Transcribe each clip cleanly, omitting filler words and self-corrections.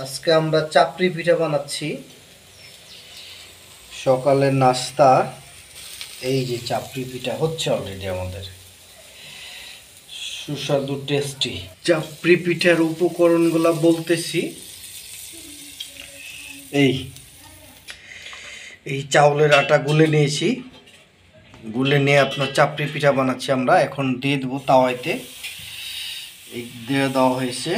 আজকে আমরা চাপড়ি পিঠা বানাচ্ছি। সকালের নাস্তা এই যে চাপড়ি পিঠা হচ্ছে অলরেডি আমাদের, সুস্বাদু টেস্টি। চাপড়ি পিঠার উপকরণগুলো বলতেছি। এই চাউলের আটা গুলে নিয়েছি, গুলে নিয়ে আপনার চাপড়ি পিঠা বানাচ্ছি আমরা। এখন দিয়ে দেবো তাওয়াইতে, এই দিয়ে দেওয়া হয়েছে।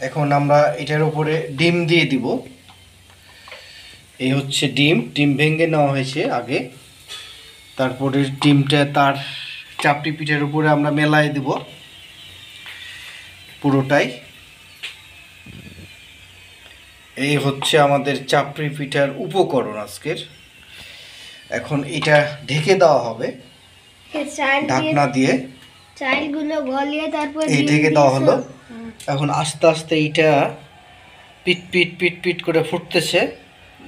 এখন আমরা এটার উপরে ডিম দিয়ে দিব। এই হচ্ছে ডিম ভেঙে নেওয়া হয়েছে আগে, তারপরে ডিমটা তার চাপড়ি পিঠার উপরে আমরা মেলাই দেব পুরোটাই। এই হচ্ছে আমাদের চাপড়ি পিঠার উপকরণ আজকের। এখন এটা ঢেকে দেওয়া হবে ঢাকনা দিয়ে, চালগুলো গলিয়ে তারপর এই ঢেকে দেওয়া হলো। এখন আস্তে আস্তে এইটা পিট পিট পিট পিট করে ফুটতেছে,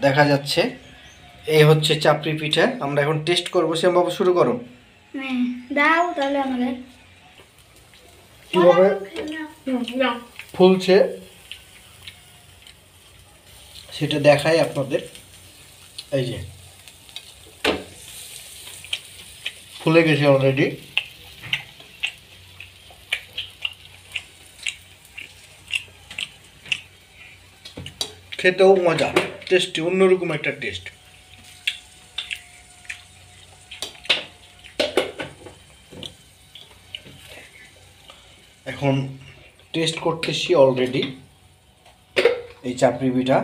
দেখা যাচ্ছে। এই হচ্ছে চাপড়ি পিঠা। আমরা এখন টেস্ট করবো। শ্যামবাবু শুরু করো। দাও তাহলে আমাদের কিভাবে ফুলছে সেটা দেখাই আপনাদের। এই যে ফুলে গেছে অলরেডি। খেতেও মজা, টেস্টি, অন্যরকম একটা টেস্ট। এখন টেস্ট করতেছি অলরেডি এই চাপড়ি পিঠা।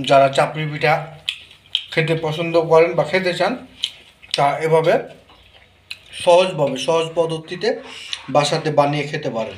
যারা চাপড়ি পিঠা খেতে পছন্দ করেন বা খেতে চান, তা এভাবে সহজ পদ্ধতিতে বাসাতে বানিয়ে খেতে পারেন।